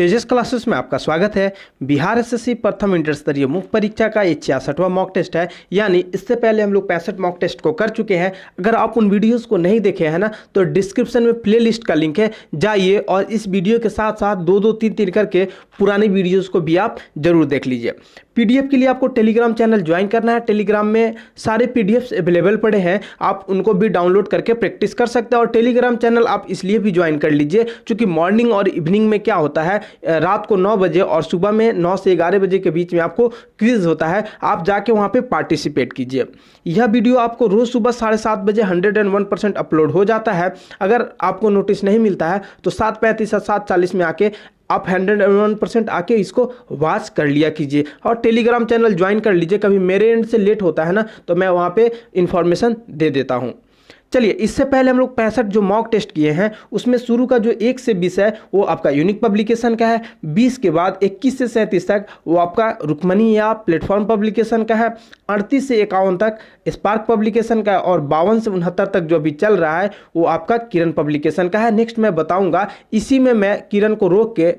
तेजस classes में आपका स्वागत है। बिहार एसएससी प्रथम इंटर स्तरीय मुख्य परीक्षा का ये 66वां मॉक टेस्ट है, यानी इससे पहले हम लोग 65 मॉक टेस्ट को कर चुके हैं। अगर आप उन वीडियोस को नहीं देखे हैं ना, तो डिस्क्रिप्शन में प्लेलिस्ट का लिंक है, जाइए और इस वीडियो के साथ साथ दो तीन करके पुरानी वीडियोस को भी आप जरूर देख लीजिए। पीडीएफ के लिए आपको टेलीग्राम चैनल ज्वाइन करना है। टेलीग्राम में सारे पीडीएफ्स अवेलेबल पड़े हैं, आप उनको भी डाउनलोड करके प्रैक्टिस कर सकते हैं। और टेलीग्राम चैनल आप इसलिए भी ज्वाइन कर लीजिए क्योंकि मॉर्निंग और इवनिंग में क्या होता है, रात को 9 बजे और सुबह में 9 से 11 बजे के बीच में आपको क्विज होता है, आप जाके वहाँ पे पार्टिसिपेट कीजिए। यह वीडियो आपको रोज सुबह 7:30 बजे 101% अपलोड हो जाता है। अगर आपको नोटिस नहीं मिलता है तो 7:35 या 7:40 में आके आप 101% आके इसको वॉच कर लिया कीजिए और टेलीग्राम चैनल ज्वाइन कर लीजिए। कभी मेरे एंड से लेट होता है ना, तो मैं वहाँ पे इंफॉर्मेशन दे देता हूँ। चलिए, इससे पहले हम लोग 65 जो मॉक टेस्ट किए हैं उसमें शुरू का जो 1 से 20 है वो आपका यूनिक पब्लिकेशन का है। 20 के बाद 21 से 37 तक वो आपका रुक्मणी या प्लेटफॉर्म पब्लिकेशन का है। 38 से 51 तक स्पार्क पब्लिकेशन का है और 52 से 69 तक जो अभी चल रहा है वो आपका किरण पब्लिकेशन का है। नेक्स्ट मैं बताऊंगा, इसी में मैं किरण को रोक के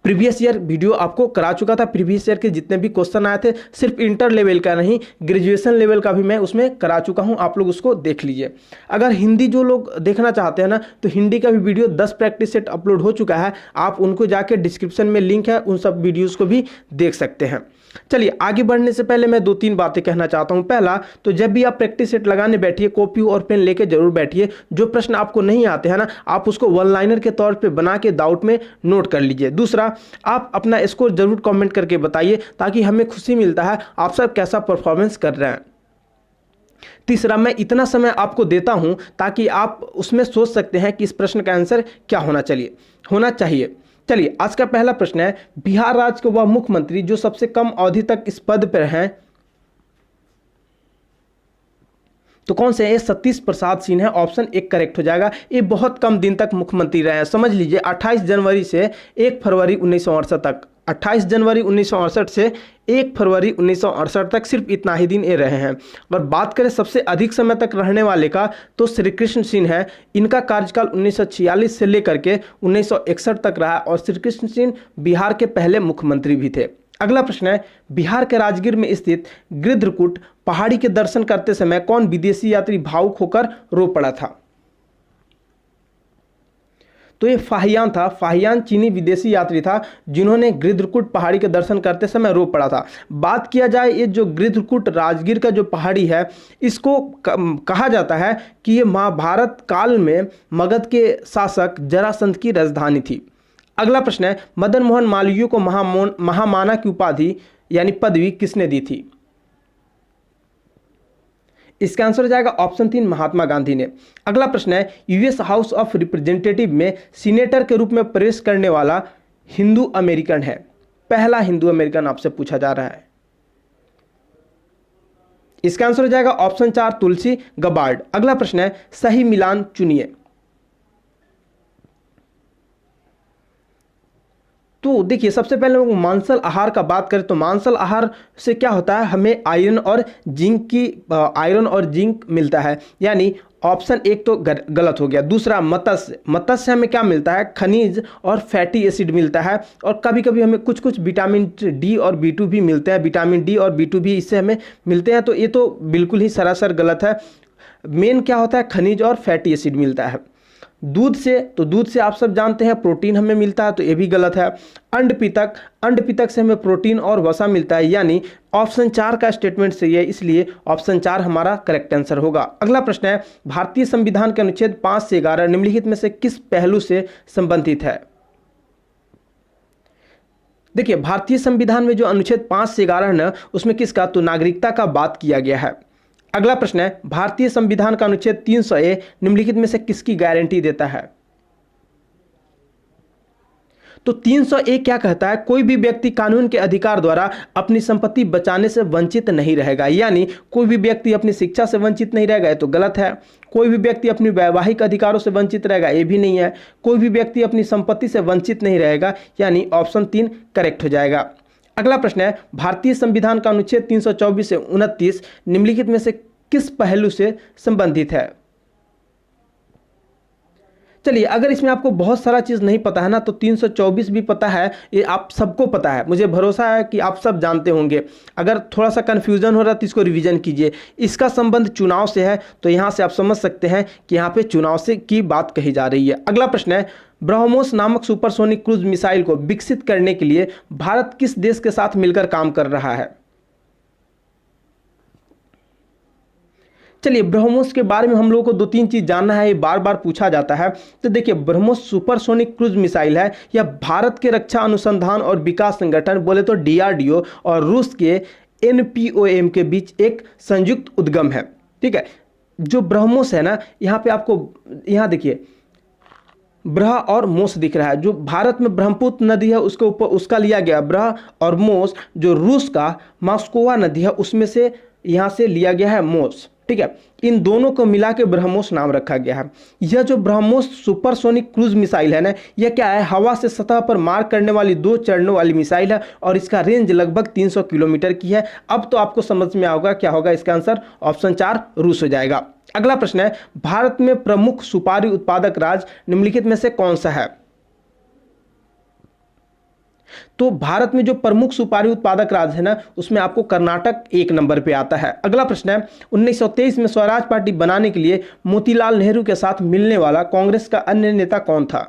प्रीवियस ईयर वीडियो आपको करा चुका था। प्रीवियस ईयर के जितने भी क्वेश्चन आए थे, सिर्फ इंटर लेवल का नहीं, ग्रेजुएशन लेवल का भी मैं उसमें करा चुका हूं, आप लोग उसको देख लीजिए। अगर हिंदी जो लोग देखना चाहते हैं ना, तो हिंदी का भी वीडियो 10 प्रैक्टिस सेट अपलोड हो चुका है, आप उनको जाके डिस्क्रिप्शन में लिंक है, उन सब वीडियोज़ को भी देख सकते हैं। चलिए, आगे बढ़ने से पहले मैं 2-3 बातें कहना चाहता हूं। पहला तो जब भी आप प्रैक्टिस सेट लगाने बैठिए, कॉपी और पेन लेके जरूर बैठिए। जो प्रश्न आपको नहीं आते हैं ना, आप उसको वन लाइनर के तौर पे बना के डाउट में नोट कर लीजिए। दूसरा, आप अपना स्कोर जरूर कमेंट करके बताइए ताकि हमें खुशी मिलता है आप सब कैसा परफॉर्मेंस कर रहे हैं। तीसरा, मैं इतना समय आपको देता हूं ताकि आप उसमें सोच सकते हैं कि इस प्रश्न का आंसर क्या होना चाहिए। चलिए, आज का पहला प्रश्न है, बिहार राज्य के वह मुख्यमंत्री जो सबसे कम अवधि तक इस पद पर हैं तो कौन से? सतीश प्रसाद सिंह है। ऑप्शन 1 करेक्ट हो जाएगा। ये बहुत कम दिन तक मुख्यमंत्री रहे हैं, समझ लीजिए 28 जनवरी से 1 फरवरी 1968 तक। 28 जनवरी 1968 से 1 फरवरी 1968 तक सिर्फ इतना ही दिन ये रहे हैं। अगर बात करें सबसे अधिक समय तक रहने वाले का, तो श्री कृष्ण सिंह है। इनका कार्यकाल 1946 से लेकर के 1961 तक रहा और श्री कृष्ण सिंह बिहार के पहले मुख्यमंत्री भी थे। अगला प्रश्न है, बिहार के राजगीर में स्थित गिद्धकूट पहाड़ी के दर्शन करते समय कौन विदेशी यात्री भावुक होकर रो पड़ा था? तो ये फाहियान था। फाहियान चीनी विदेशी यात्री था जिन्होंने गिद्धकूट पहाड़ी के दर्शन करते समय रो पड़ा था। बात किया जाए, ये जो गिद्धकूट राजगीर का जो पहाड़ी है, इसको कहा जाता है कि ये महाभारत काल में मगध के शासक जरासंध की राजधानी थी। अगला प्रश्न है, मदन मोहन मालवीय को महामाना की उपाधि यानी पदवी किसने दी थी? इसका आंसर हो जाएगा ऑप्शन 3, महात्मा गांधी ने। अगला प्रश्न है, यूएस हाउस ऑफ रिप्रेजेंटेटिव में सीनेटर के रूप में प्रवेश करने वाला हिंदू अमेरिकन है। पहला हिंदू अमेरिकन आपसे पूछा जा रहा है। इसका आंसर हो जाएगा ऑप्शन 4, तुलसी गबार्ड। अगला प्रश्न है, सही मिलान चुनिए। तो देखिए, सबसे पहले मांसल आहार का बात करें तो मांसल आहार से क्या होता है, हमें आयरन और जिंक मिलता है, यानी ऑप्शन 1 तो गलत हो गया। दूसरा, मत्स्य से हमें क्या मिलता है, खनिज और फैटी एसिड मिलता है और कभी कभी हमें कुछ विटामिन डी और B2 भी मिलते हैं। विटामिन डी और B2 भी इससे हमें मिलते हैं, तो ये तो बिल्कुल ही सरासर गलत है। मेन क्या होता है, खनिज और फैटी एसिड मिलता है। दूध से आप सब जानते हैं प्रोटीन हमें मिलता है, तो ये भी गलत है। अंडपितक से हमें प्रोटीन और वसा मिलता है, यानी ऑप्शन 4 का स्टेटमेंट सही है, इसलिए ऑप्शन 4 हमारा करेक्ट आंसर होगा। अगला प्रश्न है, भारतीय संविधान के अनुच्छेद 5 से 11 निम्नलिखित में से किस पहलू से संबंधित है? देखिए, भारतीय संविधान में जो अनुच्छेद 5 से 11 है ना, उसमें किसका, तो नागरिकता का बात किया गया है। अगला प्रश्न है, भारतीय संविधान का अनुच्छेद 300A निम्नलिखित में से किसकी गारंटी देता है? तो 300A क्या कहता है, कोई भी व्यक्ति कानून के अधिकार द्वारा अपनी संपत्ति बचाने से वंचित नहीं रहेगा, यानी कोई भी व्यक्ति अपनी शिक्षा से वंचित नहीं रहेगा, ये तो गलत है। कोई भी व्यक्ति अपनी वैवाहिक अधिकारों से वंचित रहेगा, ये भी नहीं है। कोई भी व्यक्ति अपनी संपत्ति से वंचित नहीं रहेगा, यानी ऑप्शन 3 करेक्ट हो जाएगा। अगला प्रश्न है, भारतीय संविधान का अनुच्छेद 324 से 29 निम्नलिखित में से किस पहलू से संबंधित है? चलिए, अगर इसमें आपको बहुत सारा चीज़ नहीं पता है ना, तो 324 भी पता है, ये आप सबको पता है, मुझे भरोसा है कि आप सब जानते होंगे। अगर थोड़ा सा कन्फ्यूजन हो रहा है तो इसको रिवीजन कीजिए। इसका संबंध चुनाव से है, तो यहाँ से आप समझ सकते हैं कि यहाँ पे चुनाव से की बात कही जा रही है। अगला प्रश्न है, ब्रह्मोस नामक सुपरसोनिक क्रूज मिसाइल को विकसित करने के लिए भारत किस देश के साथ मिलकर काम कर रहा है? चलिए, ब्रह्मोस के बारे में हम लोगों को 2-3 चीज़ जानना है, ये बार बार पूछा जाता है। तो देखिए, ब्रह्मोस सुपरसोनिक क्रूज मिसाइल है, यह भारत के रक्षा अनुसंधान और विकास संगठन बोले तो DRDO और रूस के NPOM के बीच एक संयुक्त उद्यम है। ठीक है, जो ब्रह्मोस है ना, यहाँ पे आपको यहाँ देखिए ब्रह और मोस दिख रहा है। जो भारत में ब्रह्मपुत्र नदी है उसके ऊपर उसका लिया गया ब्रह, और मोस जो रूस का मॉस्कोवा नदी है उसमें से यहाँ से लिया गया है मोस। ठीक है, इन दोनों को मिला के ब्रह्मोस नाम रखा गया है। यह जो ब्रह्मोस सुपरसोनिक क्रूज मिसाइल है ना, यह क्या है, हवा से सतह पर मार करने वाली 2 चरणों वाली मिसाइल है, और इसका रेंज लगभग 300 किलोमीटर की है। अब तो आपको समझ में आएगा क्या होगा इसका आंसर, ऑप्शन 4 रूस हो जाएगा। अगला प्रश्न है, भारत में प्रमुख सुपारी उत्पादक राज्य निम्नलिखित में से कौन सा है? तो भारत में जो प्रमुख सुपारी उत्पादक राज्य है ना, उसमें आपको कर्नाटक 1 नंबर पे आता है। अगला प्रश्न है, 1923 में स्वराज पार्टी बनाने के लिए मोतीलाल नेहरू के साथ मिलने वाला कांग्रेस का अन्य नेता कौन था?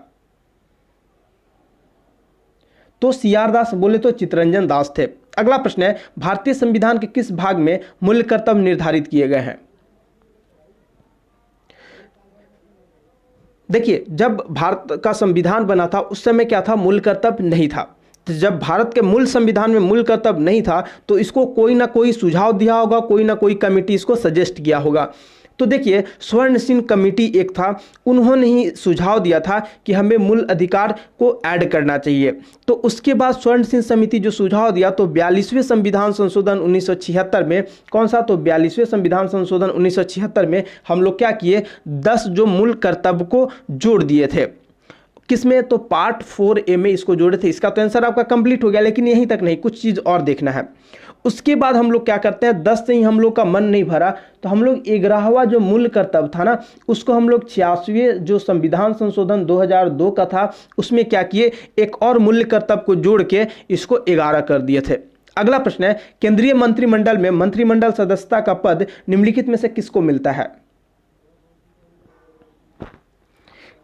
तो CR दास बोले तो चित्तरंजन दास थे। अगला प्रश्न है, भारतीय संविधान के किस भाग में मूल्य कर्तव्य निर्धारित किए गए हैं? देखिए, जब भारत का संविधान बना था उस समय क्या था, मूल कर्तव्य नहीं था। तो जब भारत के मूल संविधान में मूल कर्तव्य नहीं था तो इसको कोई ना कोई सुझाव दिया होगा, कोई ना कोई कमेटी इसको सजेस्ट किया होगा। तो देखिए, स्वर्ण सिंह कमेटी एक था, उन्होंने ही सुझाव दिया था कि हमें मूल अधिकार को ऐड करना चाहिए। तो उसके बाद स्वर्ण सिंह समिति जो सुझाव दिया, तो 42वें संविधान संशोधन 1976 में, कौन सा, तो 42वें संविधान संशोधन 1976 में हम लोग क्या किए, 10 जो मूल कर्तव्य को जोड़ दिए थे। किसमें, तो पार्ट 4A में इसको जोड़े थे। इसका तो आंसर आपका कंप्लीट हो गया, लेकिन यहीं तक नहीं, कुछ चीज़ और देखना है। उसके बाद हम लोग क्या करते हैं, 10 से ही हम लोग का मन नहीं भरा, तो हम लोग 11वां जो मूल कर्तव्य था ना, उसको हम लोग 86वें जो संविधान संशोधन 2002 का था उसमें क्या किए, एक और मूल्य कर्तव्य को जोड़ के इसको 11 कर दिए थे। अगला प्रश्न है, केंद्रीय मंत्रिमंडल में मंत्रिमंडल सदस्यता का पद निम्नलिखित में से किसको मिलता है?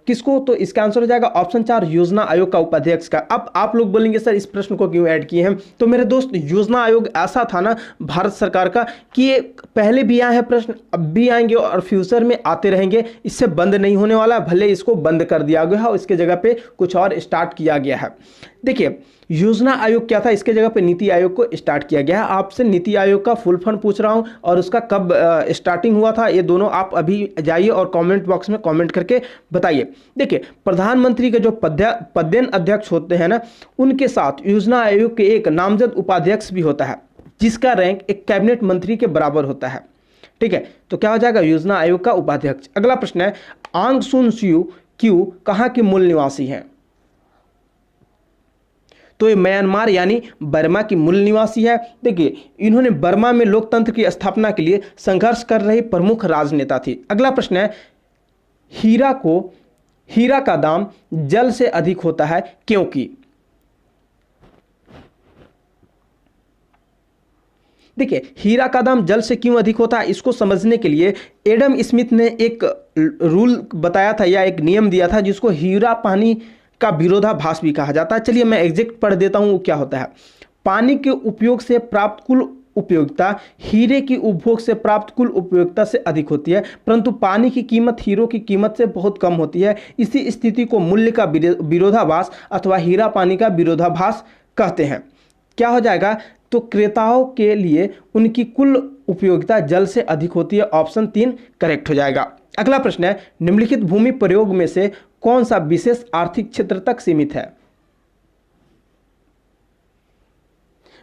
किसको, तो इसका आंसर हो जाएगा ऑप्शन 4 योजना आयोग का उपाध्यक्ष का। अब आप लोग बोलेंगे सर इस प्रश्न को क्यों ऐड किए हैं, तो मेरे दोस्त योजना आयोग ऐसा था ना भारत सरकार का कि ये पहले भी आए हैं प्रश्न, अब भी आएंगे और फ्यूचर में आते रहेंगे, इससे बंद नहीं होने वाला। भले इसको बंद कर दिया गया है और इसके जगह पे कुछ और स्टार्ट किया गया है। देखिए, योजना आयोग क्या था, इसके जगह पे नीति आयोग को स्टार्ट किया गया है। आपसे नीति आयोग का फुल फॉर्म पूछ रहा हूं और उसका कब स्टार्टिंग हुआ था, ये दोनों आप अभी जाइए और कमेंट बॉक्स में कमेंट करके बताइए। देखिए, प्रधानमंत्री के जो पदेन अध्यक्ष होते हैं ना, उनके साथ योजना आयोग के एक नामजद उपाध्यक्ष भी होता है, जिसका रैंक एक कैबिनेट मंत्री के बराबर होता है। ठीक है, तो क्या हो जाएगा, योजना आयोग का उपाध्यक्ष। अगला प्रश्न है, आंग सुन क्यू कहाँ के मूल निवासी हैं? तो ये म्यांमार यानी बर्मा की मूल निवासी है। देखिए, इन्होंने बर्मा में लोकतंत्र की स्थापना के लिए संघर्ष कर रही प्रमुख राजनेता थी। अगला प्रश्न है, हीरा का दाम जल से अधिक होता है क्योंकि? देखिए, हीरा का दाम जल से क्यों अधिक होता है, इसको समझने के लिए एडम स्मिथ ने एक रूल बताया था या एक नियम दिया था, जिसको हीरा पानी का विरोधाभास भी कहा जाता है। चलिए मैं एग्जैक्ट पढ़ देता हूँ, क्या होता है। पानी के उपयोग से प्राप्त कुल उपयोगिता हीरे की उपभोग से प्राप्त कुल उपयोगिता से अधिक होती है, परंतु पानी की कीमत हीरो की कीमत से बहुत कम होती है। इसी स्थिति को मूल्य का विरोधाभास अथवा हीरा पानी का विरोधाभास कहते हैं। क्या हो जाएगा, तो क्रेताओं के लिए उनकी कुल उपयोगिता जल से अधिक होती है। ऑप्शन 3 करेक्ट हो जाएगा। अगला प्रश्न है, निम्नलिखित भूमि प्रयोग में से कौन सा विशेष आर्थिक क्षेत्र तक सीमित है?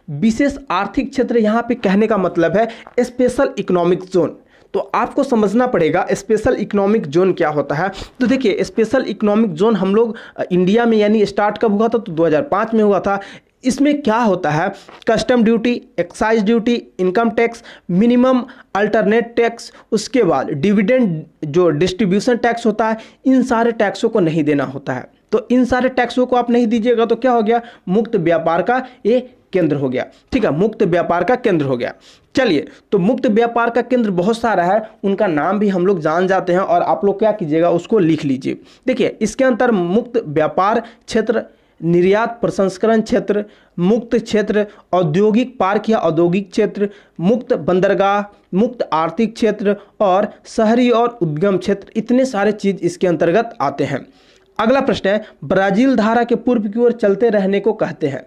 विशेष आर्थिक क्षेत्र यहां पे कहने का मतलब है स्पेशल इकोनॉमिक जोन। तो आपको समझना पड़ेगा स्पेशल इकोनॉमिक जोन क्या होता है। तो देखिए, स्पेशल इकोनॉमिक जोन हम लोग इंडिया में यानी स्टार्ट कब हुआ था, तो 2005 में हुआ था। इसमें क्या होता है, custom duty, excise duty, income tax, minimum alternate tax, उसके बाद डिविडेंड जो डिस्ट्रीब्यूशन टैक्स होता है, इन सारे टैक्सों को नहीं देना होता है। तो इन सारे टैक्सों को आप नहीं दीजिएगा तो क्या हो गया, मुक्त व्यापार का ये केंद्र हो गया। ठीक है, मुक्त व्यापार का केंद्र हो गया। चलिए, तो मुक्त व्यापार का केंद्र बहुत सारा है, उनका नाम भी हम लोग जान जाते हैं और आप लोग क्या कीजिएगा, उसको लिख लीजिए। देखिए, इसके अंतर मुक्त व्यापार क्षेत्र, निर्यात प्रसंस्करण क्षेत्र, मुक्त क्षेत्र, औद्योगिक पार्क या औद्योगिक क्षेत्र, मुक्त बंदरगाह, मुक्त आर्थिक क्षेत्र और शहरी और उद्यम क्षेत्र, इतने सारे चीज इसके अंतर्गत आते हैं। अगला प्रश्न है, ब्राजील धारा के पूर्व की ओर चलते रहने को कहते हैं,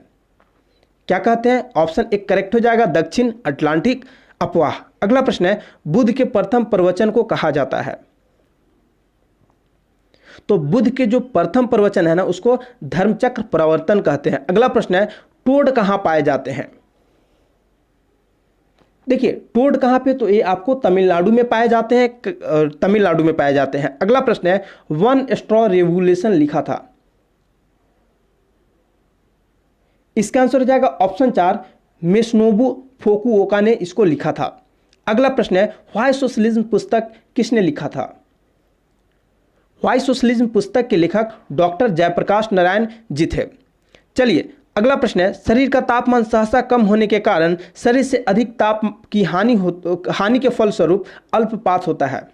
क्या कहते हैं? ऑप्शन एक करेक्ट हो जाएगा, दक्षिण अटलांटिक अपवाह। अगला प्रश्न है, बुद्ध के प्रथम प्रवचन को कहा जाता है, तो बुद्ध के जो प्रथम प्रवचन है ना, उसको धर्मचक्र प्रवर्तन कहते हैं। अगला प्रश्न है, टोड कहां पाए जाते हैं? देखिए, टोड कहां पे, तो ये आपको तमिलनाडु में पाए जाते हैं, तमिलनाडु में पाए जाते हैं। अगला प्रश्न है, वन स्ट्रॉ रेवोल्यूशन लिखा था, इसका आंसर हो जाएगा ऑप्शन 4, मिसनोबु फुकुओका ने इसको लिखा था। अगला प्रश्न है, व्हाई सोशलिज्म पुस्तक किसने लिखा था? व्हाई सोशलिज्म पुस्तक के लेखक डॉक्टर जयप्रकाश नारायण जी थे। चलिए, अगला प्रश्न है, शरीर का तापमान सहसा कम होने के कारण शरीर से अधिक ताप की हानि के फलस्वरूप अल्पपात होता है,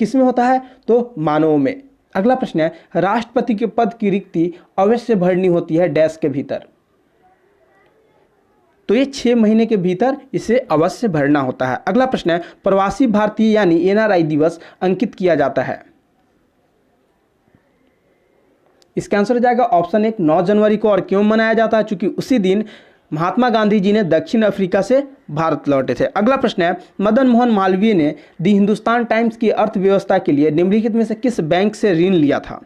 किसमें होता है? तो मानवों में। अगला प्रश्न है, राष्ट्रपति के पद की रिक्ति अवश्य भरनी होती है डैश के भीतर, तो ये 6 महीने के भीतर इसे अवश्य भरना होता है। अगला प्रश्न है, प्रवासी भारतीय यानी एनआरआई दिवस अंकित किया जाता है, इसका आंसर हो जाएगा ऑप्शन 1, 9 जनवरी को। और क्यों मनाया जाता है? क्योंकि उसी दिन महात्मा गांधी जी ने दक्षिण अफ्रीका से भारत लौटे थे। अगला प्रश्न है, मदन मोहन मालवीय ने दी हिंदुस्तान टाइम्स की अर्थव्यवस्था के लिए निम्नलिखित में से किस बैंक से ऋण लिया था?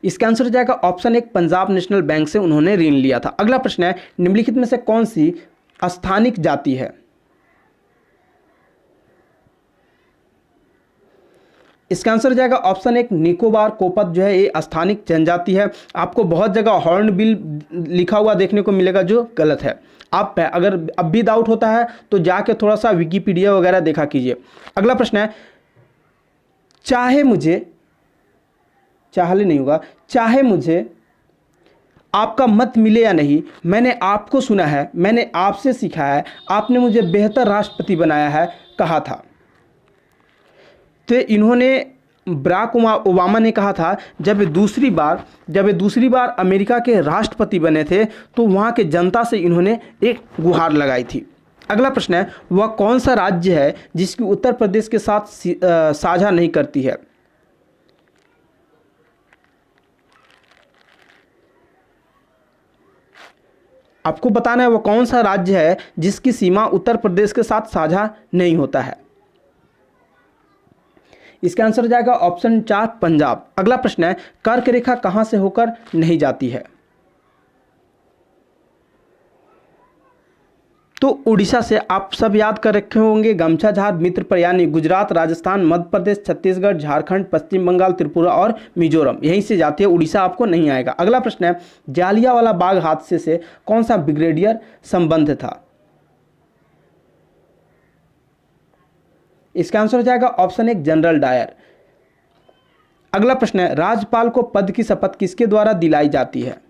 इसका आंसर हो जाएगा ऑप्शन 1, पंजाब नेशनल बैंक से उन्होंने ऋण लिया था। अगला प्रश्न है, निम्नलिखित में से कौन सी स्थानिक जाति है? इसका आंसर हो जाएगा ऑप्शन 1, निकोबार कोपत जो है ये स्थानिक जनजाति है। आपको बहुत जगह हॉर्नबिल लिखा हुआ देखने को मिलेगा, जो गलत है। आप अगर अब भी डाउट होता है तो जाके थोड़ा सा विकिपीडिया वगैरह देखा कीजिए। अगला प्रश्न है, चाहे मुझे आपका मत मिले या नहीं, मैंने आपको सुना है, मैंने आपसे सीखा है, आपने मुझे बेहतर राष्ट्रपति बनाया है, कहा था। तो इन्होंने बराक ओबामा ने कहा था, जब वे दूसरी बार अमेरिका के राष्ट्रपति बने थे तो वहाँ के जनता से इन्होंने एक गुहार लगाई थी। अगला प्रश्न है, वह कौन सा राज्य है जिसकी उत्तर प्रदेश के साथ साझा नहीं करती है? आपको बताना है वो कौन सा राज्य है जिसकी सीमा उत्तर प्रदेश के साथ साझा नहीं होता है। इसका आंसर हो जाएगा ऑप्शन 4, पंजाब। अगला प्रश्न है, कर्क रेखा कहां से होकर नहीं जाती है? तो उड़ीसा से। आप सब याद कर रखे होंगे, गमछा झार मित्र यानी गुजरात, राजस्थान, मध्य प्रदेश, छत्तीसगढ़, झारखंड, पश्चिम बंगाल, त्रिपुरा और मिजोरम, यहीं से जाती है। उड़ीसा आपको नहीं आएगा। अगला प्रश्न है, जालियांवाला बाग हादसे से कौन सा ब्रिगेडियर संबंध था? इसका आंसर हो जाएगा ऑप्शन 1, जनरल डायर। अगला प्रश्न है, राज्यपाल को पद की शपथ किसके द्वारा दिलाई जाती है?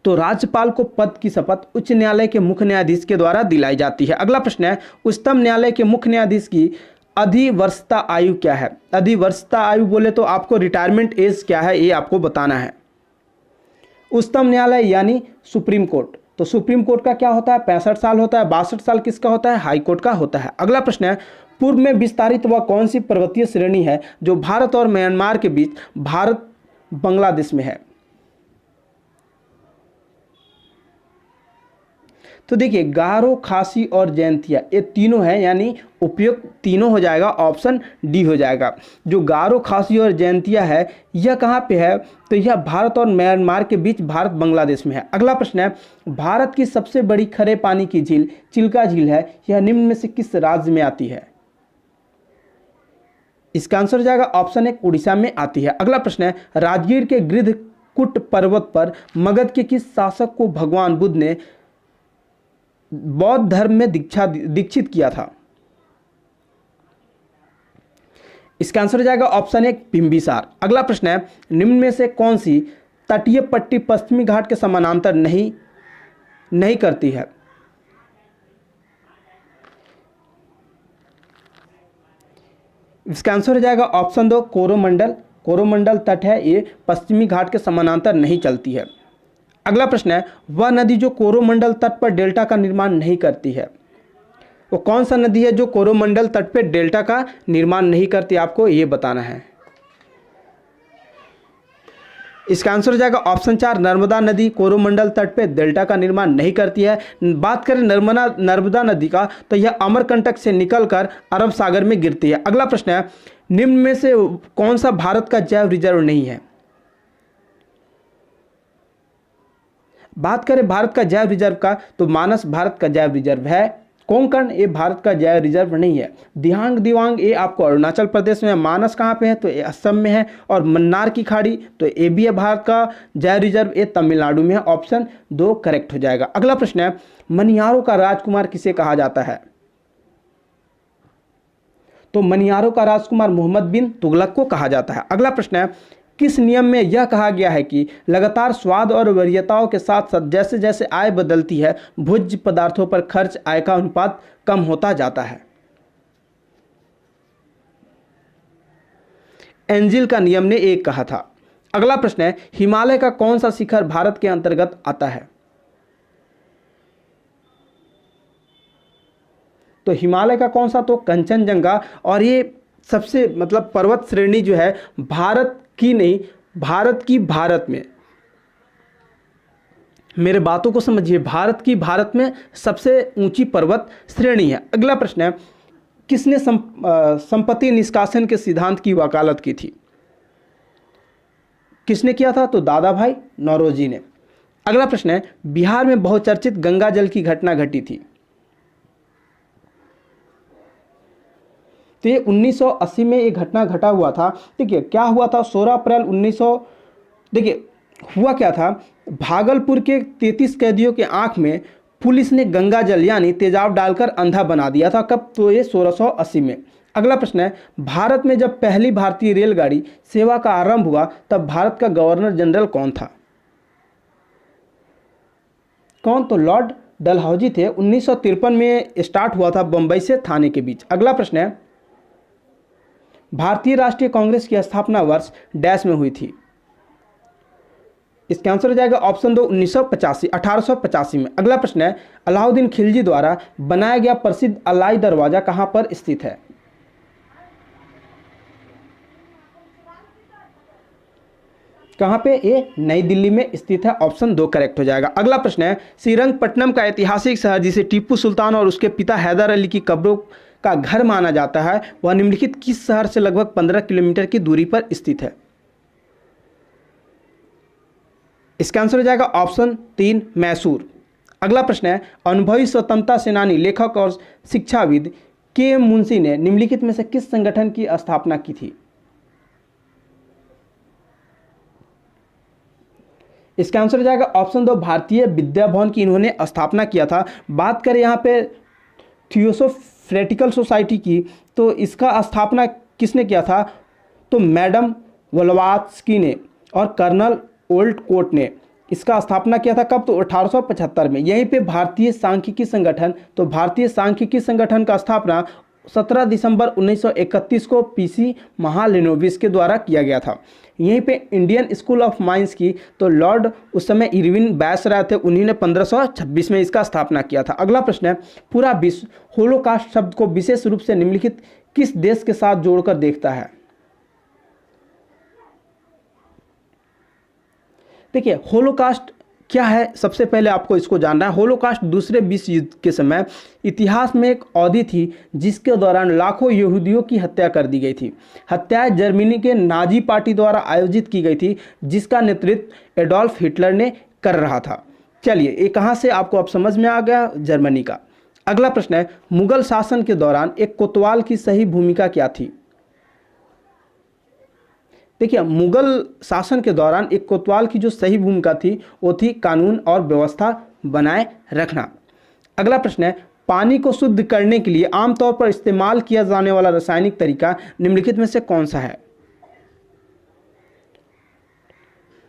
तो राज्यपाल को पद की शपथ उच्च न्यायालय के मुख्य न्यायाधीश के द्वारा दिलाई जाती है। अगला प्रश्न है, उच्चतम न्यायालय के मुख्य न्यायाधीश की अधिवर्षता आयु क्या है? अधिवर्षता आयु बोले तो आपको रिटायरमेंट एज क्या है ये आपको बताना है। उच्चतम न्यायालय यानी सुप्रीम कोर्ट, तो सुप्रीम कोर्ट का क्या होता है? 65 साल होता है। 62 साल किसका होता है? हाई कोर्ट का होता है। अगला प्रश्न है, पूर्व में विस्तारित वह कौन सी पर्वतीय श्रेणी है जो भारत और म्यांमार के बीच भारत बांग्लादेश में है? तो देखिए, गारो, खासी और जयंतिया ये तीनों हैं, यानी उपयुक्त तीनों हो जाएगा, ऑप्शन डी हो जाएगा। जो गारो, खासी और जयंतिया है यह कहाँ पे है? तो यह भारत और म्यांमार के बीच भारत बांग्लादेश में है। अगला प्रश्न है, भारत की सबसे बड़ी खरे पानी की झील चिल्का झील है, यह निम्न में से किस राज्य में आती है? इसका आंसर हो जाएगा ऑप्शन 1 उड़ीसा में आती है। अगला प्रश्न है, राजगीर के गृधकुट पर्वत पर मगध के किस शासक को भगवान बुद्ध ने बौद्ध धर्म में दीक्षित किया था? इसका आंसर हो जाएगा ऑप्शन 1 बिंबिसार। अगला प्रश्न है, निम्न में से कौन सी तटीय पट्टी पश्चिमी घाट के समानांतर नहीं करती है? इसका आंसर हो जाएगा ऑप्शन 2 कोरोमंडल। कोरोमंडल तट है, ये पश्चिमी घाट के समानांतर नहीं चलती है। अगला प्रश्न है, वह नदी जो कोरोमंडल तट पर डेल्टा का निर्माण नहीं करती है, वो कौन सा नदी है जो कोरोमंडल तट पर डेल्टा का निर्माण नहीं करती? आपको ये बताना है। इसका आंसर हो जाएगा ऑप्शन 4 नर्मदा नदी कोरोमंडल तट पे डेल्टा का निर्माण नहीं करती है। बात करें नर्मदा नदी का, तो यह अमरकंटक से निकलकर अरब सागर में गिरती है। अगला प्रश्न है, निम्न में से कौन सा भारत का जैव रिजर्व नहीं है? बात करें भारत का जैव रिजर्व का, तो मानस भारत का जैव रिजर्व है। कोंकण ये भारत का जैव रिजर्व नहीं है। दिहांग दिवांग ये आपको अरुणाचल प्रदेश में है। मानस कहाँ पे है? तो ये असम में है। और मन्नार की खाड़ी तो ये भी है भारत का जैव रिजर्व, ये तमिलनाडु में है। ऑप्शन 2 करेक्ट हो जाएगा। अगला प्रश्न है, मनियारों का राजकुमार किसे कहा जाता है? तो मनियारों का राजकुमार मोहम्मद बिन तुगलक को कहा जाता है। अगला प्रश्न है, किस नियम में यह कहा गया है कि लगातार स्वाद और वरीयताओं के साथ साथ जैसे जैसे आय बदलती है भोज्य पदार्थों पर खर्च आय का अनुपात कम होता जाता है? एंजिल का नियम ने एक कहा था। अगला प्रश्न है, हिमालय का कौन सा शिखर भारत के अंतर्गत आता है? तो हिमालय का कौन सा? तो कंचनजंगा। और ये सबसे पर्वत श्रेणी जो है भारत की नहीं, भारत में, मेरे बातों को समझिए, भारत में सबसे ऊंची पर्वत श्रेणी है। अगला प्रश्न है, किसने संपत्ति निष्कासन के सिद्धांत की वकालत की थी? किसने किया था? तो दादा भाई नौरोजी ने। अगला प्रश्न है, बिहार में बहुचर्चित गंगा जल की घटना घटी थी। तो ये 1980 में ये घटना घटा हुआ था। देखिए क्या हुआ था, 16 अप्रैल 1900, देखिए हुआ क्या था, भागलपुर के 33 कैदियों के आंख में पुलिस ने गंगा जल यानी तेजाब डालकर अंधा बना दिया था। कब? तो ये 1680 में। अगला प्रश्न है, भारत में जब पहली भारतीय रेलगाड़ी सेवा का आरंभ हुआ तब भारत का गवर्नर जनरल कौन था? कौन? तो लॉर्ड डलहौजी थे। 1953 में स्टार्ट हुआ था बंबई से थाने के बीच। अगला प्रश्न है, भारतीय राष्ट्रीय कांग्रेस की स्थापना वर्ष डैश में हुई थी? इसका आंसर हो जाएगा ऑप्शन 2 1885 में। अगला प्रश्न है, अलाउद्दीन खिलजी द्वारा बनाया गया प्रसिद्ध अलाई दरवाजा कहां पर स्थित है? कहां पे? ये नई दिल्ली में स्थित है। ऑप्शन 2 करेक्ट हो जाएगा। अगला प्रश्न है, श्रीरंगपट्टनम का ऐतिहासिक शहर जिसे टीपू सुल्तान और उसके पिता हैदर अली की कब्रों का घर माना जाता है, वह निम्नलिखित किस शहर से लगभग 15 किलोमीटर की दूरी पर स्थित है? इसका आंसर हो जाएगा ऑप्शन 3 मैसूर। अगला प्रश्न है, अनुभवी स्वतंत्रता सेनानी, लेखक और शिक्षाविद के.एम. मुंशी ने निम्नलिखित में से किस संगठन की स्थापना की थी? इसका आंसर हो जाएगा ऑप्शन 2 भारतीय विद्या भवन की इन्होंने स्थापना किया था। बात करें यहाँ पे थियोसोफिटिकल सोसाइटी की, तो इसका स्थापना किसने किया था? तो मैडम ब्लवात्स्की ने और कर्नल ओल्डकोट ने इसका स्थापना किया था। कब? तो 1875 में। यहीं पे भारतीय सांख्यिकी संगठन, तो भारतीय सांख्यिकी संगठन का स्थापना 17 दिसंबर 1931 को पीसी महालेनोबिस के द्वारा किया गया था। यहीं पे इंडियन स्कूल ऑफ माइंस की, तो लॉर्ड उस समय इरविन बैसराय थे, उन्हीं ने 1526 में इसका स्थापना किया था। अगला प्रश्न है, पूरा विश्व होलोकास्ट शब्द को विशेष रूप से निम्नलिखित किस देश के साथ जोड़कर देखता है? देखिए होलोकास्ट क्या है, सबसे पहले आपको इसको जानना है। होलोकास्ट दूसरे विश्व युद्ध के समय इतिहास में एक अवधि थी जिसके दौरान लाखों यहूदियों की हत्या कर दी गई थी। हत्याएं जर्मनी के नाजी पार्टी द्वारा आयोजित की गई थी, जिसका नेतृत्व एडोल्फ हिटलर ने कर रहा था। चलिए ये कहाँ से आपको अब समझ में आ गया? जर्मनी का। अगला प्रश्न है, मुगल शासन के दौरान एक कोतवाल की सही भूमिका क्या थी? देखिए, मुगल शासन के दौरान एक कोतवाल की जो सही भूमिका थी वो थी कानून और व्यवस्था बनाए रखना। अगला प्रश्न है, पानी को शुद्ध करने के लिए आमतौर पर इस्तेमाल किया जाने वाला रासायनिक तरीका निम्नलिखित में से कौन सा है?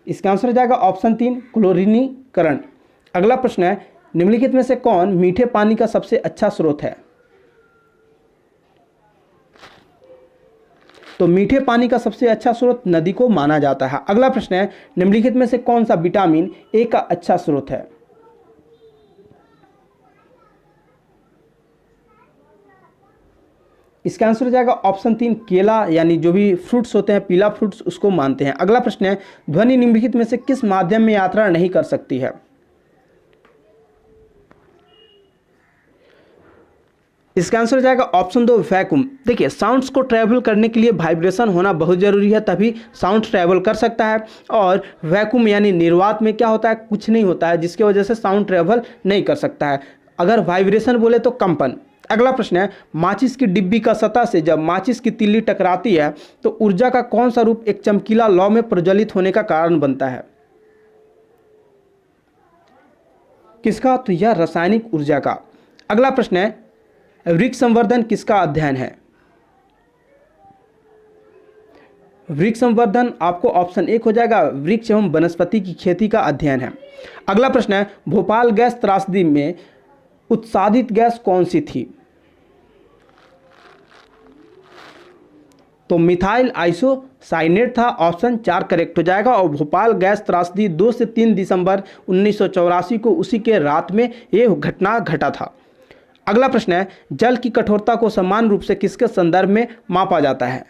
इसका आंसर हो जाएगा ऑप्शन 3, क्लोरीनीकरण। अगला प्रश्न है, निम्नलिखित में से कौन मीठे पानी का सबसे अच्छा स्रोत है? तो मीठे पानी का सबसे अच्छा स्रोत नदी को माना जाता है। अगला प्रश्न है, निम्नलिखित में से कौन सा विटामिन ए का अच्छा स्रोत है? इसका आंसर हो जाएगा ऑप्शन 3, केला, यानी जो भी फ्रूट्स होते हैं, पीला फ्रूट्स, उसको मानते हैं। अगला प्रश्न है, ध्वनि निम्नलिखित में से किस माध्यम में यात्रा नहीं कर सकती है? इसका आंसर हो जाएगा ऑप्शन 2, वैक्यूम। देखिए, साउंड्स को ट्रैवल करने के लिए वाइब्रेशन होना बहुत ज़रूरी है, तभी साउंड ट्रैवल कर सकता है। और वैक्यूम यानी निर्वात में क्या होता है, कुछ नहीं होता है, जिसकी वजह से साउंड ट्रैवल नहीं कर सकता है। अगर वाइब्रेशन बोले तो कंपन। अगला प्रश्न है, माचिस की डिब्बी का सतह से जब माचिस की तिल्ली टकराती है तो ऊर्जा का कौन सा रूप एक चमकीला लौ में प्रज्वलित होने का कारण बनता है? किसका? तो यह रासायनिक ऊर्जा का। अगला प्रश्न है, वृक्ष संवर्धन किसका अध्ययन है? वृक्ष संवर्धन आपको ऑप्शन 1 हो जाएगा, वृक्ष एवं वनस्पति की खेती का अध्ययन है। अगला प्रश्न है, भोपाल गैस त्रासदी में उत्सादित गैस कौन सी थी? तो मिथाइल आइसोसाइनेट था, ऑप्शन 4 करेक्ट हो जाएगा। और भोपाल गैस त्रासदी 2 से 3 दिसंबर 1984 को उसी के रात में यह घटना घटा था। अगला प्रश्न है, जल की कठोरता को समान रूप से किसके संदर्भ में मापा जाता है?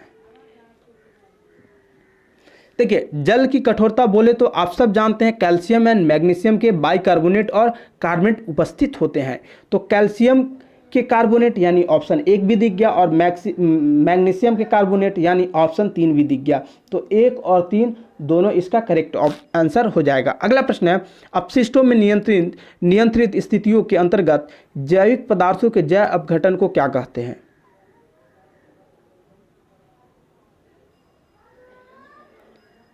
देखिए, जल की कठोरता बोले तो आप सब जानते हैं कैल्शियम एंड मैग्नीशियम के बाइकार्बोनेट और कार्बोनेट उपस्थित होते हैं। तो कैल्शियम के कार्बोनेट यानी ऑप्शन 1 भी दिख गया, और मैग्नीशियम के कार्बोनेट यानी ऑप्शन 3 भी दिख गया। तो 1 और 3 दोनों इसका करेक्ट आंसर हो जाएगा। अगला प्रश्न है, अपशिष्टों में नियंत्रित स्थितियों के अंतर्गत जैविक पदार्थों के जैव अपघटन को क्या कहते हैं?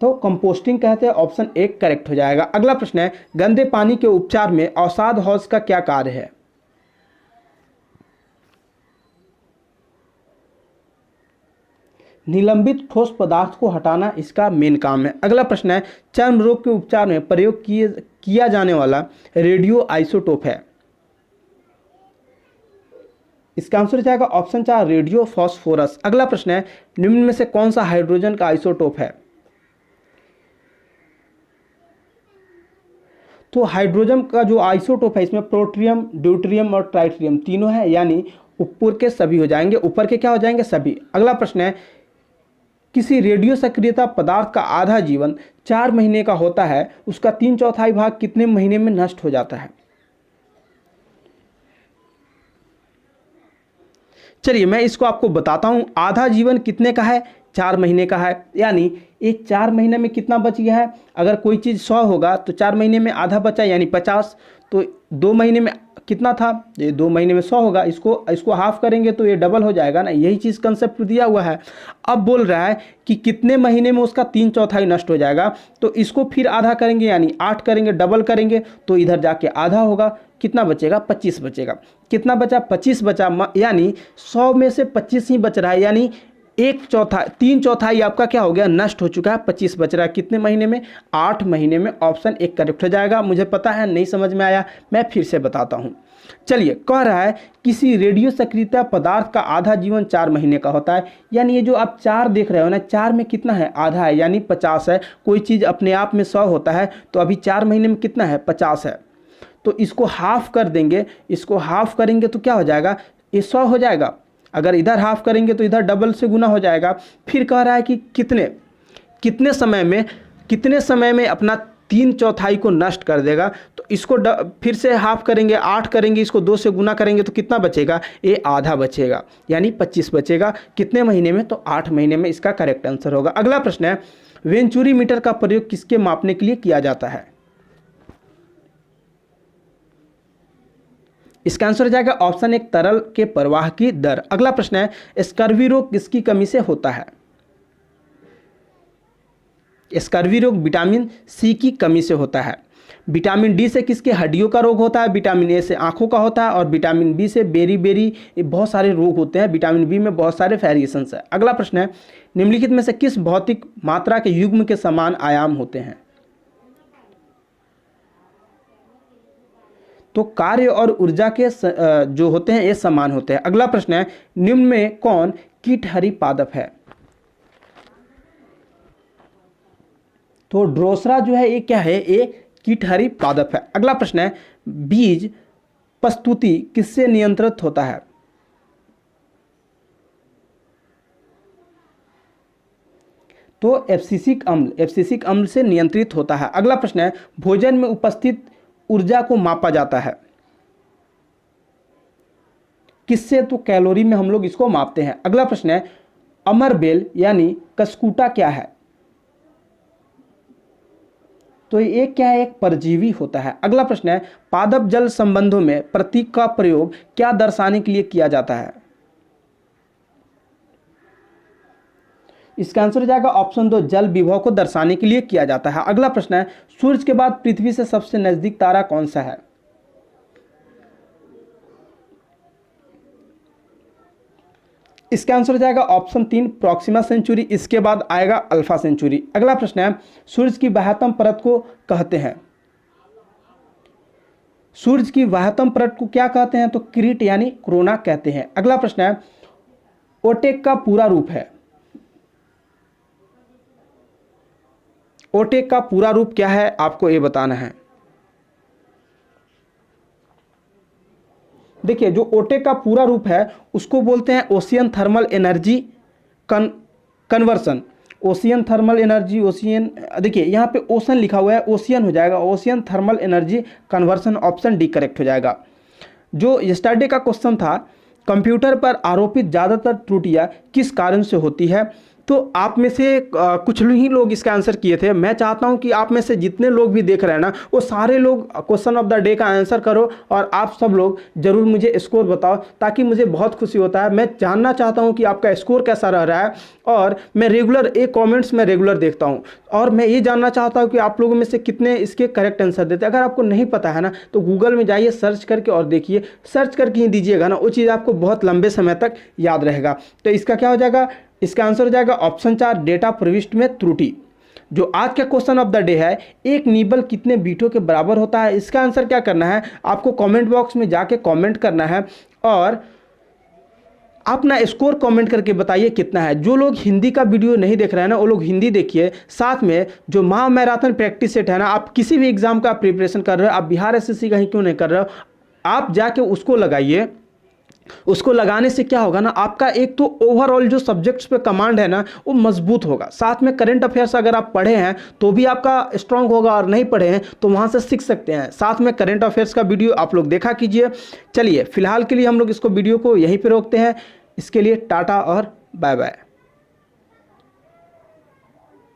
तो कंपोस्टिंग कहते हैं, ऑप्शन 1 करेक्ट हो जाएगा। अगला प्रश्न है, गंदे पानी के उपचार में अवसाद हौज का क्या कार्य है? निलंबित ठोस पदार्थ को हटाना इसका मेन काम है। अगला प्रश्न है, चर्म रोग के उपचार में प्रयोग किया जाने वाला रेडियो आइसोटोप है? इसका आंसर हो जाएगा ऑप्शन 4, रेडियो फास्फोरस। अगला प्रश्न है, निम्न में से कौन सा हाइड्रोजन का आइसोटोप है? तो हाइड्रोजन का जो आइसोटोप है इसमें प्रोट्रियम, ड्यूटेरियम और ट्राइटेरियम तीनों है, यानी ऊपर के सभी हो जाएंगे, ऊपर के क्या हो जाएंगे? सभी। अगला प्रश्न है, किसी रेडियो सक्रियता पदार्थ का आधा जीवन 4 महीने का होता है, उसका 3/4 भाग कितने महीने में नष्ट हो जाता है? चलिए मैं इसको आपको बताता हूं। आधा जीवन कितने का है? 4 महीने का है, यानी ये 4 महीने में कितना बच गया है? अगर कोई चीज़ 100 होगा तो 4 महीने में आधा बचा यानी 50। तो 2 महीने में कितना था? ये 2 महीने में 100 होगा, इसको हाफ करेंगे तो ये डबल हो जाएगा ना। यही चीज़ कंसेप्ट दिया हुआ है। अब बोल रहा है कि कितने महीने में उसका 3/4 नष्ट हो जाएगा, तो इसको फिर आधा करेंगे यानी 8 करेंगे, डबल करेंगे तो इधर जाके आधा होगा। कितना बचेगा? 25 बचेगा। कितना बचा? 25 बचा, यानी 100 में से 25 ही बच रहा है, यानी 3/4 आपका क्या हो गया? नष्ट हो चुका है। 25 बच रहा है कितने महीने में? 8 महीने में। ऑप्शन 1 करेक्ट हो जाएगा। मुझे पता है नहीं समझ में आया, मैं फिर से बताता हूँ। चलिए, कह रहा है किसी रेडियो सक्रियता पदार्थ का आधा जीवन 4 महीने का होता है, यानी ये जो आप 4 देख रहे हो ना, 4 में कितना है? आधा है, यानी 50 है। कोई चीज़ अपने आप में 100 होता है, तो अभी 4 महीने में कितना है? 50 है। तो इसको हाफ कर देंगे, इसको हाफ करेंगे तो क्या हो जाएगा? ये 100 हो जाएगा। अगर इधर हाफ करेंगे तो इधर डबल से गुना हो जाएगा। फिर कह रहा है कि कितने समय में अपना 3/4 को नष्ट कर देगा। तो इसको फिर से हाफ करेंगे, 8 करेंगे, इसको 2 से गुना करेंगे तो कितना बचेगा? ये आधा बचेगा, यानी 25 बचेगा। कितने महीने में? तो 8 महीने में इसका करेक्ट आंसर होगा। अगला प्रश्न है, वेंचुरी मीटर का प्रयोग किसके मापने के लिए किया जाता है? इसका आंसर हो जाएगा ऑप्शन 1, तरल के प्रवाह की दर। अगला प्रश्न है, स्कर्वी रोग किसकी कमी से होता है? स्कर्वी रोग विटामिन सी की कमी से होता है। विटामिन डी से किसके हड्डियों का रोग होता है, विटामिन ए से आंखों का होता है, और विटामिन बी से बेरी बहुत सारे रोग होते हैं। विटामिन बी में बहुत सारे वेरिएशंस है। अगला प्रश्न है, निम्नलिखित में से किस भौतिक मात्रा के युग्म के समान आयाम होते हैं? तो कार्य और ऊर्जा के जो होते हैं ये समान होते हैं। अगला प्रश्न है, निम्न में कौन कीटहरी पादप है? तो ड्रोसरा जो है ये क्या है, ये कीटहरी पादप है। अगला प्रश्न है, बीज प्रस्तुति किससे नियंत्रित होता है? तो एब्सिसिक अम्ल से नियंत्रित होता है। अगला प्रश्न है, भोजन में उपस्थित ऊर्जा को मापा जाता है किससे? तो कैलोरी में हम लोग इसको मापते हैं। अगला प्रश्न है, अमरबेल यानी कस्कुटा क्या है? तो ये क्या है, एक परजीवी होता है। अगला प्रश्न है, पादप जल संबंधों में प्रतीक का प्रयोग क्या दर्शाने के लिए किया जाता है? इसका आंसर हो जाएगा ऑप्शन 2, जल विभव को दर्शाने के लिए किया जाता है। अगला प्रश्न है, सूर्य के बाद पृथ्वी से सबसे नजदीक तारा कौन सा है? इसका आंसर हो जाएगा ऑप्शन 3, प्रॉक्सिमा सेंचुरी। इसके बाद आएगा अल्फा सेंचुरी। अगला प्रश्न है, सूर्य की बाह्यतम परत को कहते हैं? सूर्य की बाह्यतम परत को क्या कहते हैं? तो क्रीट यानी कोरोना कहते हैं। अगला प्रश्न है, ओटेक का पूरा रूप है? ओटेक का पूरा रूप क्या है, आपको ये बताना है। देखिए, जो ओटेक का पूरा रूप है उसको बोलते हैं ocean thermal energy conversion. Ocean thermal energy, ocean, देखिए यहाँ पे ओशन लिखा हुआ है, ओशियन हो जाएगा ocean thermal energy conversion. Option D correct हो जाएगा। जो यस्टरडे का क्वेश्चन था, कंप्यूटर पर आरोपित ज़्यादातर त्रुटियां किस कारण से होती है? तो आप में से कुछ ही लोग इसका आंसर किए थे। मैं चाहता हूं कि आप में से जितने लोग भी देख रहे हैं ना, वो सारे लोग क्वेश्चन ऑफ द डे का आंसर करो और आप सब लोग जरूर मुझे स्कोर बताओ, ताकि मुझे बहुत खुशी होता है। मैं जानना चाहता हूं कि आपका स्कोर कैसा रह रहा है, और मैं रेगुलर कमेंट्स में रेगुलर देखता हूं, और मैं ये जानना चाहता हूं कि आप लोगों में से कितने इसके करेक्ट आंसर देते हैं। अगर आपको नहीं पता है ना, तो गूगल में जाइए, सर्च करके और देखिए, सर्च करके ही दीजिएगा ना, वो चीज़ आपको बहुत लंबे समय तक याद रहेगा। तो इसका क्या हो जाएगा, इसका आंसर हो जाएगा ऑप्शन 4, डेटा प्रविष्टि में त्रुटि। जो आज का क्वेश्चन ऑफ द डे है, एक निबल कितने बीटों के बराबर होता है? इसका आंसर क्या करना है, आपको कमेंट बॉक्स में जाके कमेंट करना है, और अपना स्कोर कमेंट करके बताइए कितना है। जो लोग हिंदी का वीडियो नहीं देख रहे हैं ना, वो लोग हिंदी देखिए। साथ में जो महा मैराथन प्रैक्टिस सेट है ना, आप किसी भी एग्जाम का प्रिपरेशन कर रहे हो, आप बिहार एसएससी का ही क्यों नहीं कर रहे हो, आप जाके उसको लगाइए। उसको लगाने से क्या होगा ना, आपका एक तो ओवरऑल जो सब्जेक्ट्स पे कमांड है ना, वो मजबूत होगा। साथ में करंट अफेयर्स अगर आप पढ़े हैं तो भी आपका स्ट्रांग होगा, और नहीं पढ़े हैं तो वहाँ से सीख सकते हैं। साथ में करंट अफेयर्स का वीडियो आप लोग देखा कीजिए। चलिए, फिलहाल के लिए हम लोग इसको वीडियो को यहीं पे रोकते हैं। इसके लिए टाटा और बाय बाय।